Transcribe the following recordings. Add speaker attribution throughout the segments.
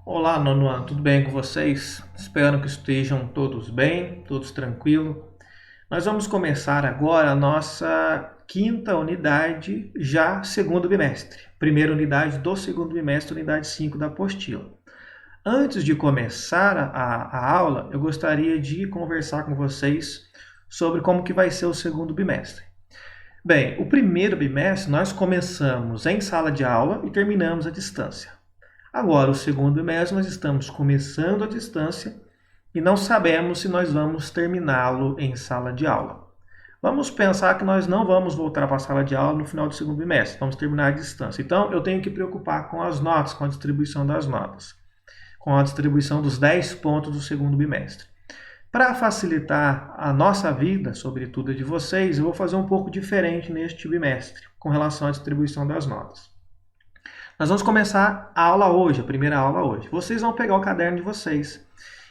Speaker 1: Olá, nono ano, tudo bem com vocês? Espero que estejam todos bem, todos tranquilos. Nós vamos começar agora a nossa quinta unidade, já segundo bimestre. Primeira unidade do segundo bimestre, unidade 5 da apostila. Antes de começar a aula, eu gostaria de conversar com vocês sobre como que vai ser o segundo bimestre. Bem, o primeiro bimestre nós começamos em sala de aula e terminamos à distância. Agora, o segundo bimestre, nós estamos começando à distância e não sabemos se nós vamos terminá-lo em sala de aula. Vamos pensar que nós não vamos voltar para a sala de aula no final do segundo bimestre, vamos terminar à distância. Então, eu tenho que preocupar com as notas, com a distribuição das notas, com a distribuição dos 10 pontos do segundo bimestre. Para facilitar a nossa vida, sobretudo a de vocês, eu vou fazer um pouco diferente neste bimestre, com relação à distribuição das notas. Nós vamos começar a aula hoje, a primeira aula hoje. Vocês vão pegar o caderno de vocês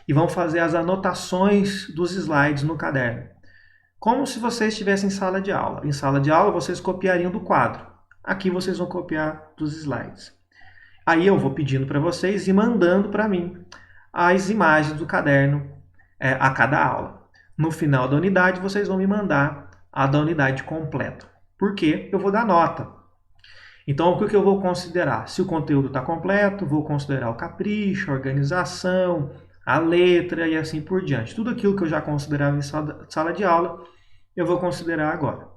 Speaker 1: e vão fazer as anotações dos slides no caderno. Como se vocês estivessem em sala de aula. Em sala de aula, vocês copiariam do quadro. Aqui vocês vão copiar dos slides. Aí eu vou pedindo para vocês e mandando para mim as imagens do caderno a cada aula. No final da unidade, vocês vão me mandar a da unidade completa. Porque eu vou dar nota. Então, o que eu vou considerar? Se o conteúdo está completo, vou considerar o capricho, a organização, a letra e assim por diante. Tudo aquilo que eu já considerava em sala de aula, eu vou considerar agora.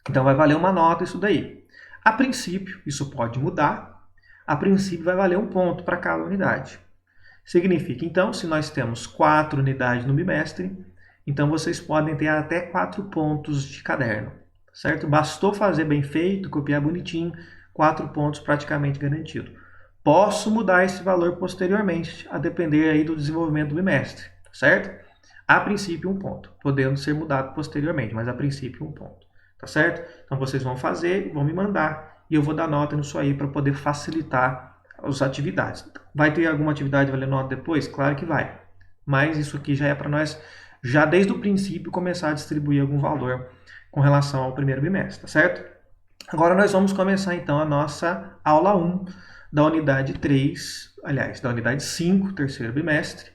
Speaker 1: Então, vai valer uma nota isso daí. A princípio, isso pode mudar. A princípio, vai valer um ponto para cada unidade. Significa, então, se nós temos 4 unidades no bimestre, então vocês podem ter até 4 pontos de caderno, certo? Bastou fazer bem feito, copiar bonitinho, 4 pontos praticamente garantido. Posso mudar esse valor posteriormente, a depender aí do desenvolvimento do bimestre, certo? A princípio, um ponto, podendo ser mudado posteriormente, mas a princípio, um ponto, tá certo? Então, vocês vão fazer, vão me mandar, e eu vou dar nota nisso aí para poder facilitar as atividades. Vai ter alguma atividade valendo nota depois? Claro que vai. Mas isso aqui já é para nós, já desde o princípio, começar a distribuir algum valor com relação ao primeiro bimestre, tá certo? Agora nós vamos começar então a nossa aula 1 da unidade 3, aliás, da unidade 5, terceiro bimestre.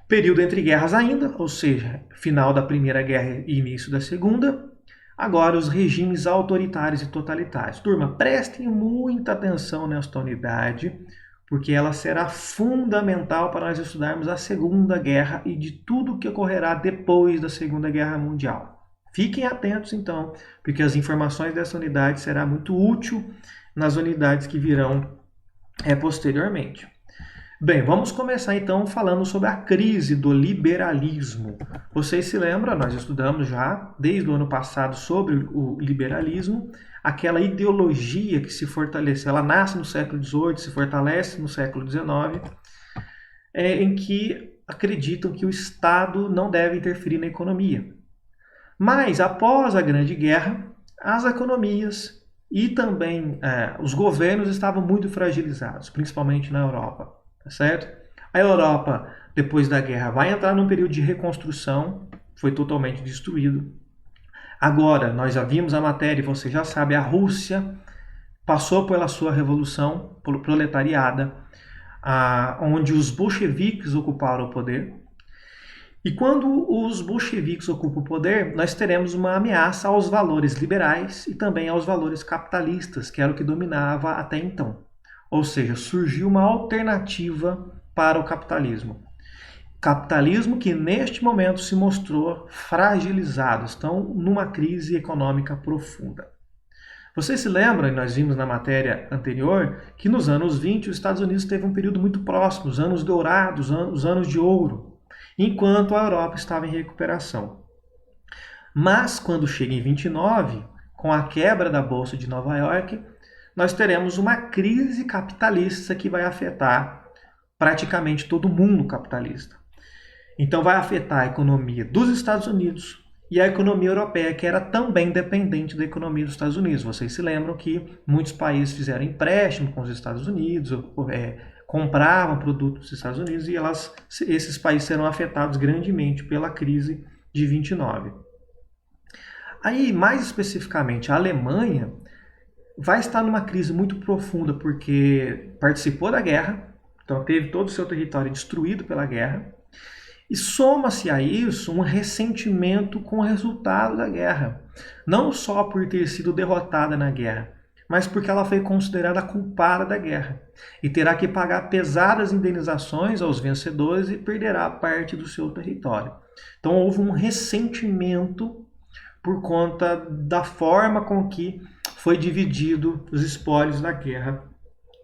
Speaker 1: Período entre guerras ainda, ou seja, final da Primeira Guerra e início da Segunda. Agora os regimes autoritários e totalitários. Turma, prestem muita atenção nesta unidade, porque ela será fundamental para nós estudarmos a Segunda Guerra e de tudo o que ocorrerá depois da Segunda Guerra Mundial. Fiquem atentos, então, porque as informações dessa unidade será muito útil nas unidades que virão posteriormente. Bem, vamos começar, então, falando sobre a crise do liberalismo. Vocês se lembram, nós estudamos já, desde o ano passado, sobre o liberalismo, aquela ideologia que se fortalece, ela nasce no século XVIII, se fortalece no século XIX, em que acreditam que o Estado não deve interferir na economia. Mas, após a Grande Guerra, as economias e também os governos estavam muito fragilizados, principalmente na Europa, tá certo? A Europa, depois da guerra, vai entrar num período de reconstrução, foi totalmente destruído. Agora, nós já vimos a matéria, você já sabe, a Rússia passou pela sua revolução proletariada, onde os bolcheviques ocuparam o poder. E quando os bolcheviques ocupam o poder, nós teremos uma ameaça aos valores liberais e também aos valores capitalistas, que era o que dominava até então. Ou seja, surgiu uma alternativa para o capitalismo. Capitalismo que neste momento se mostrou fragilizado, estão numa crise econômica profunda. Vocês se lembram, e nós vimos na matéria anterior, que nos anos 20 os Estados Unidos teve um período muito próximo, os anos dourados, os anos de ouro, enquanto a Europa estava em recuperação. Mas quando chega em 29, com a quebra da Bolsa de Nova York, nós teremos uma crise capitalista que vai afetar praticamente todo mundo capitalista. Então vai afetar a economia dos Estados Unidos e a economia europeia, que era também dependente da economia dos Estados Unidos. Vocês se lembram que muitos países fizeram empréstimo com os Estados Unidos, compravam produtos dos Estados Unidos e esses países serão afetados grandemente pela crise de 29. Aí, mais especificamente, a Alemanha vai estar numa crise muito profunda porque participou da guerra, Então teve todo o seu território destruído pela guerra. E soma-se a isso um ressentimento com o resultado da guerra. Não só por ter sido derrotada na guerra, mas porque ela foi considerada culpada da guerra. E terá que pagar pesadas indenizações aos vencedores e perderá parte do seu território. Então houve um ressentimento por conta da forma com que foi dividido os espólios da guerra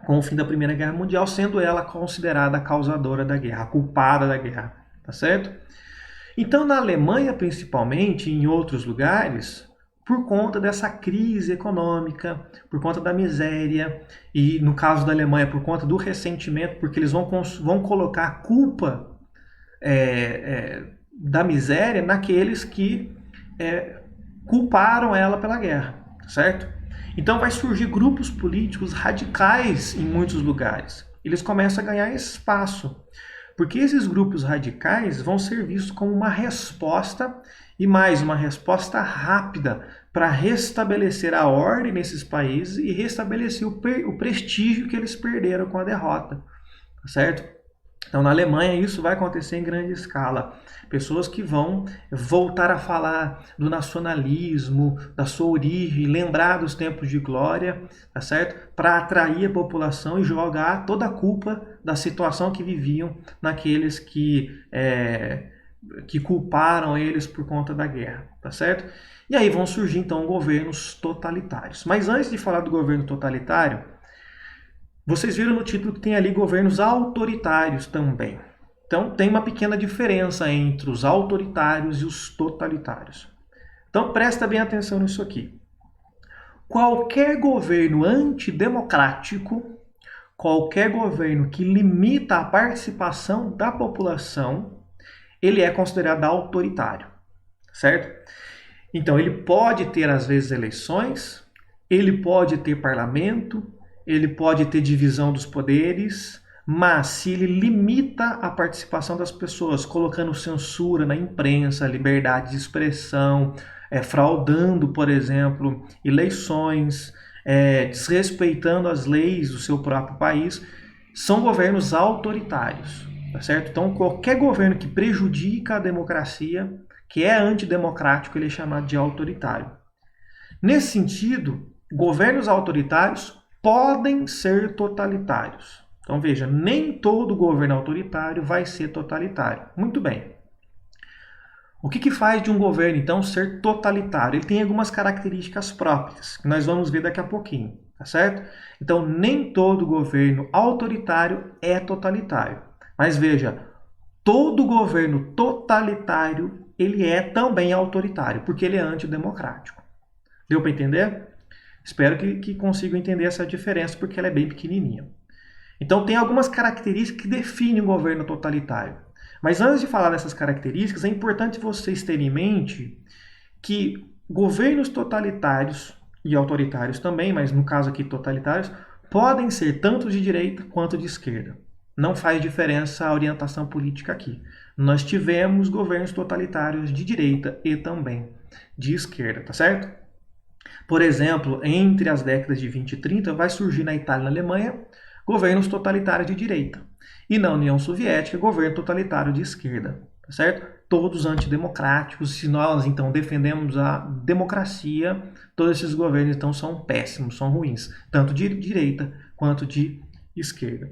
Speaker 1: com o fim da Primeira Guerra Mundial, sendo ela considerada a causadora da guerra, a culpada da guerra, tá certo? Então, na Alemanha, principalmente, e em outros lugares, por conta dessa crise econômica, por conta da miséria, e no caso da Alemanha, por conta do ressentimento, porque eles vão colocar a culpa da miséria naqueles que culparam ela pela guerra, certo? Então vai surgir grupos políticos radicais em muitos lugares. Eles começam a ganhar espaço, porque esses grupos radicais vão ser vistos como uma resposta, e mais, uma resposta rápida para restabelecer a ordem nesses países e restabelecer o prestígio que eles perderam com a derrota, certo? Então, na Alemanha, isso vai acontecer em grande escala. Pessoas que vão voltar a falar do nacionalismo, da sua origem, lembrar dos tempos de glória, tá certo? Para atrair a população e jogar toda a culpa da situação que viviam naqueles que culparam eles por conta da guerra, tá certo? E aí vão surgir, então, governos totalitários. Mas antes de falar do governo totalitário, vocês viram no título que tem ali governos autoritários também. Então tem uma pequena diferença entre os autoritários e os totalitários. Então presta bem atenção nisso aqui. Qualquer governo antidemocrático, qualquer governo que limita a participação da população, ele é considerado autoritário, certo? Então ele pode ter às vezes eleições, ele pode ter parlamento, ele pode ter divisão dos poderes, mas se ele limita a participação das pessoas, colocando censura na imprensa, liberdade de expressão, fraudando, por exemplo, eleições, desrespeitando as leis do seu próprio país, são governos autoritários, tá certo? Então, qualquer governo que prejudica a democracia, que é antidemocrático, ele é chamado de autoritário. Nesse sentido, governos autoritários podem ser totalitários. Então veja, nem todo governo autoritário vai ser totalitário. Muito bem. O que faz de um governo, então, ser totalitário? Ele tem algumas características próprias, que nós vamos ver daqui a pouquinho, tá certo? Então, nem todo governo autoritário é totalitário. Mas veja, todo governo totalitário, ele é também autoritário, porque ele é antidemocrático. Deu para entender? Espero que consigam entender essa diferença, porque ela é bem pequenininha. Então, tem algumas características que definem um governo totalitário. Mas antes de falar dessas características, é importante vocês terem em mente que governos totalitários e autoritários também, mas no caso aqui totalitários, podem ser tanto de direita quanto de esquerda. Não faz diferença a orientação política aqui. Nós tivemos governos totalitários de direita e também de esquerda, tá certo? Por exemplo, entre as décadas de 20 e 30, vai surgir na Itália e na Alemanha governos totalitários de direita. E na União Soviética, governo totalitário de esquerda. Tá certo? Todos antidemocráticos. Se nós, então, defendemos a democracia, todos esses governos, então, são péssimos, são ruins. Tanto de direita quanto de esquerda.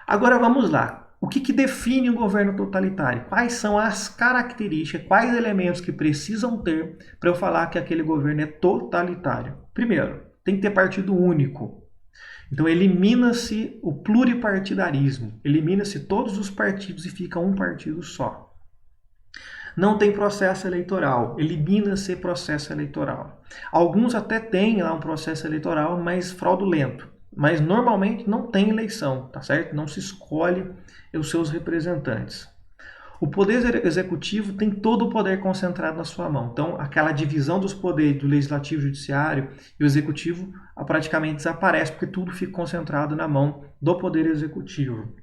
Speaker 1: Agora, vamos lá. O que define um governo totalitário? Quais são as características, quais elementos que precisam ter para eu falar que aquele governo é totalitário? Primeiro, tem que ter partido único. Então elimina-se o pluripartidarismo, elimina-se todos os partidos e fica um partido só. Não tem processo eleitoral, elimina-se processo eleitoral. Alguns até têm lá um processo eleitoral, mas fraudulento. Mas normalmente não tem eleição, tá certo? Não se escolhe os seus representantes. O poder executivo tem todo o poder concentrado na sua mão. Então, aquela divisão dos poderes do legislativo, judiciário e o executivo praticamente desaparece, porque tudo fica concentrado na mão do poder executivo.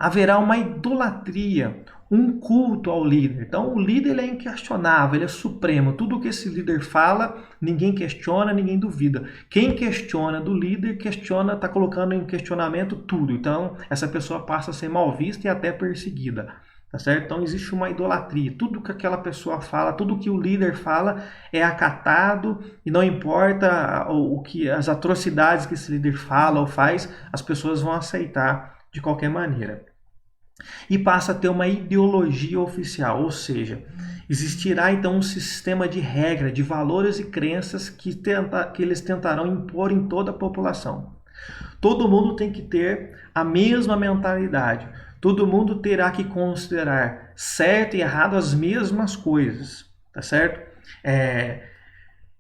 Speaker 1: haverá uma idolatria, um culto ao líder. Então o líder ele é inquestionável, ele é supremo. Tudo que esse líder fala, ninguém questiona, ninguém duvida. Quem questiona do líder, questiona, está colocando em questionamento tudo. Então essa pessoa passa a ser mal vista e até perseguida. Tá certo? Então existe uma idolatria. Tudo que aquela pessoa fala, tudo que o líder fala é acatado e não importa o que as atrocidades que esse líder fala ou faz, as pessoas vão aceitar de qualquer maneira. E passa a ter uma ideologia oficial, ou seja, existirá então um sistema de regra, de valores e crenças que eles tentarão impor em toda a população. Todo mundo tem que ter a mesma mentalidade. Todo mundo terá que considerar certo e errado as mesmas coisas, tá certo?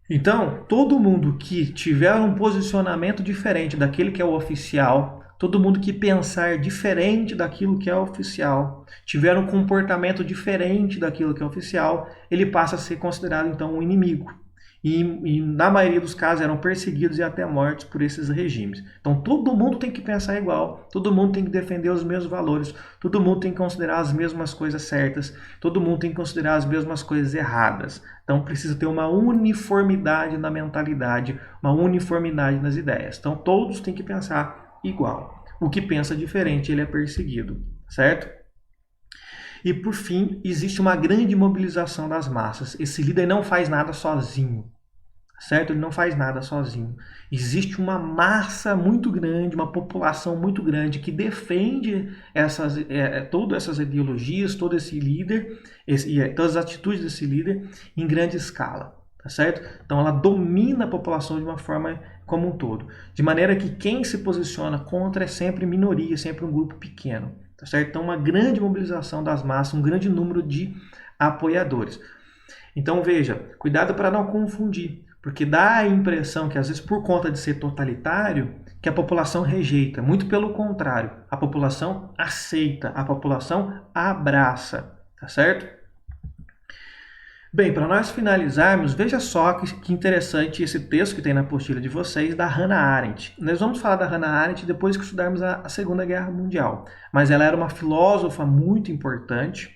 Speaker 1: Então, todo mundo que tiver um posicionamento diferente daquele que é o oficial, todo mundo que pensar diferente daquilo que é oficial, tiver um comportamento diferente daquilo que é oficial, ele passa a ser considerado então um inimigo. E na maioria dos casos eram perseguidos e até mortos por esses regimes. Então todo mundo tem que pensar igual, todo mundo tem que defender os mesmos valores, todo mundo tem que considerar as mesmas coisas certas, todo mundo tem que considerar as mesmas coisas erradas. Então precisa ter uma uniformidade na mentalidade, uma uniformidade nas ideias. Então todos têm que pensar igual. O que pensa diferente, ele é perseguido, certo? E por fim, existe uma grande mobilização das massas. Esse líder não faz nada sozinho, certo? Ele não faz nada sozinho. Existe uma massa muito grande, uma população muito grande que defende todas essas ideologias, todo esse líder, todas as atitudes desse líder em grande escala, tá certo? Então ela domina a população de uma forma como um todo, de maneira que quem se posiciona contra é sempre minoria, sempre um grupo pequeno. Tá certo? Então, uma grande mobilização das massas, um grande número de apoiadores. Então, veja, cuidado para não confundir, porque dá a impressão que, às vezes, por conta de ser totalitário, que a população rejeita. Muito pelo contrário, a população aceita, a população abraça, tá certo? Bem, para nós finalizarmos, veja só que interessante esse texto que tem na apostila de vocês, da Hannah Arendt. Nós vamos falar da Hannah Arendt depois que estudarmos a Segunda Guerra Mundial. Mas ela era uma filósofa muito importante,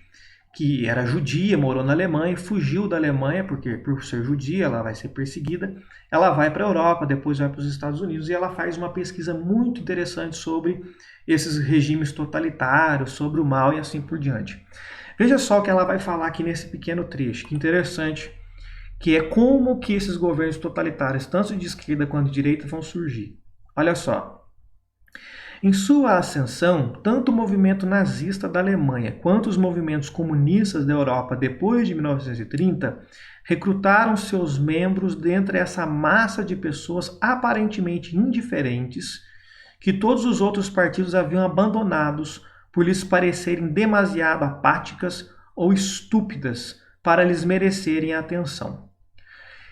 Speaker 1: que era judia, morou na Alemanha, fugiu da Alemanha, porque por ser judia ela vai ser perseguida. Ela vai para a Europa, depois vai para os Estados Unidos, e ela faz uma pesquisa muito interessante sobre esses regimes totalitários, sobre o mal e assim por diante. Veja só o que ela vai falar aqui nesse pequeno trecho, que interessante, que é como que esses governos totalitários, tanto de esquerda quanto de direita, vão surgir. Olha só. Em sua ascensão, tanto o movimento nazista da Alemanha quanto os movimentos comunistas da Europa depois de 1930 recrutaram seus membros dentre essa massa de pessoas aparentemente indiferentes que todos os outros partidos haviam abandonados por lhes parecerem demasiado apáticas ou estúpidas para lhes merecerem a atenção.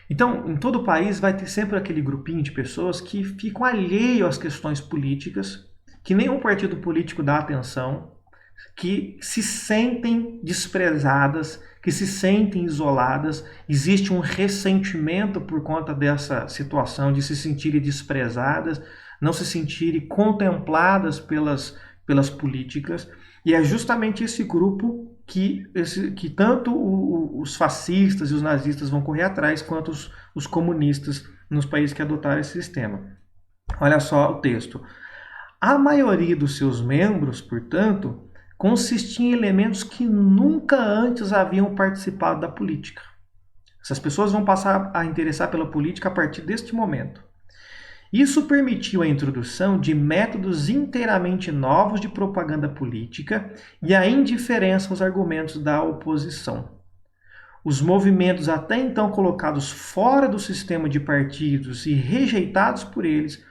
Speaker 1: Então, em todo o país vai ter sempre aquele grupinho de pessoas que ficam alheio às questões políticas, que nenhum partido político dá atenção, que se sentem desprezadas, que se sentem isoladas. Existe um ressentimento por conta dessa situação de se sentirem desprezadas, não se sentirem contempladas pelas políticas, e é justamente esse grupo que tanto os fascistas e os nazistas vão correr atrás, quanto os comunistas nos países que adotaram esse sistema. Olha só o texto. A maioria dos seus membros, portanto, consistia em elementos que nunca antes haviam participado da política. Essas pessoas vão passar a interessar pela política a partir deste momento. Isso permitiu a introdução de métodos inteiramente novos de propaganda política e a indiferença aos argumentos da oposição. Os movimentos até então colocados fora do sistema de partidos e rejeitados por eles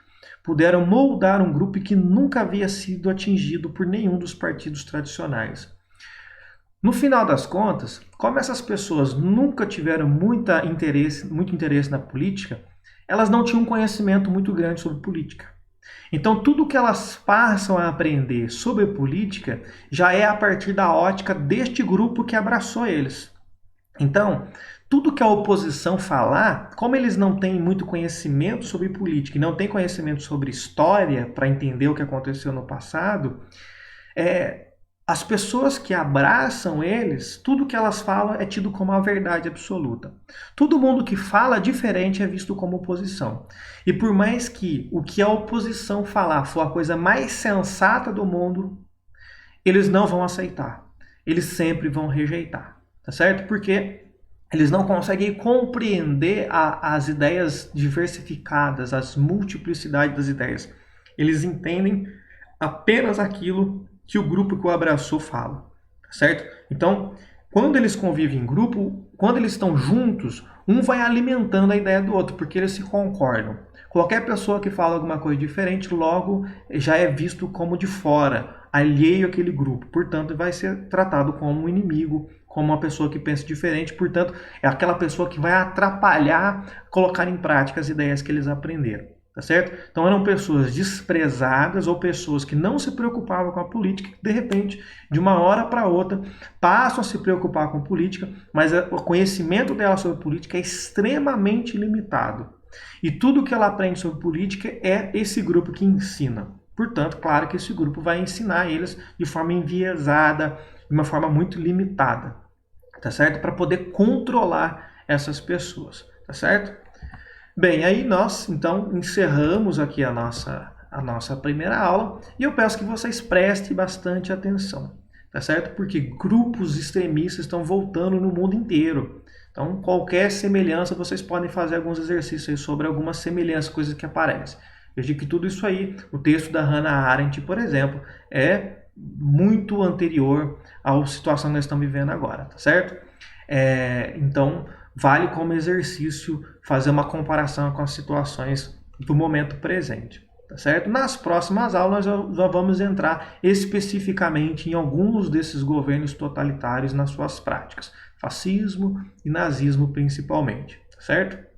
Speaker 1: puderam moldar um grupo que nunca havia sido atingido por nenhum dos partidos tradicionais. No final das contas, como essas pessoas nunca tiveram muito interesse na política, elas não tinham um conhecimento muito grande sobre política. Então, tudo que elas passam a aprender sobre política já é a partir da ótica deste grupo que abraçou eles. Então, tudo que a oposição falar, como eles não têm muito conhecimento sobre política e não têm conhecimento sobre história para entender o que aconteceu no passado, as pessoas que abraçam eles, tudo que elas falam é tido como a verdade absoluta. Todo mundo que fala diferente é visto como oposição. E por mais que o que a oposição falar for a coisa mais sensata do mundo, eles não vão aceitar. Eles sempre vão rejeitar, tá certo? Porque eles não conseguem compreender as ideias diversificadas, as multiplicidades das ideias. Eles entendem apenas aquilo que o grupo que o abraçou fala, certo? Então, quando eles convivem em grupo, quando eles estão juntos, um vai alimentando a ideia do outro, porque eles se concordam. Qualquer pessoa que fala alguma coisa diferente, logo já é visto como de fora, alheio àquele grupo. Portanto, vai ser tratado como um inimigo, como uma pessoa que pensa diferente. Portanto, é aquela pessoa que vai atrapalhar colocar em prática as ideias que eles aprenderam. Tá certo? Então eram pessoas desprezadas ou pessoas que não se preocupavam com a política, que de repente, de uma hora para outra, passam a se preocupar com política, mas o conhecimento dela sobre política é extremamente limitado. E tudo que ela aprende sobre política é esse grupo que ensina. Portanto, claro que esse grupo vai ensinar eles de forma enviesada, de uma forma muito limitada, tá certo? Para poder controlar essas pessoas, tá certo? Bem, aí nós então encerramos aqui a nossa primeira aula e eu peço que vocês prestem bastante atenção, tá certo? Porque grupos extremistas estão voltando no mundo inteiro. Então, qualquer semelhança, vocês podem fazer alguns exercícios aí sobre algumas semelhanças, coisas que aparecem. Eu digo que tudo isso aí, o texto da Hannah Arendt, por exemplo, é muito anterior à situação que nós estamos vivendo agora, tá certo? Então, vale como exercício fazer uma comparação com as situações do momento presente, tá certo? Nas próximas aulas nós vamos entrar especificamente em alguns desses governos totalitários nas suas práticas, fascismo e nazismo principalmente, tá certo?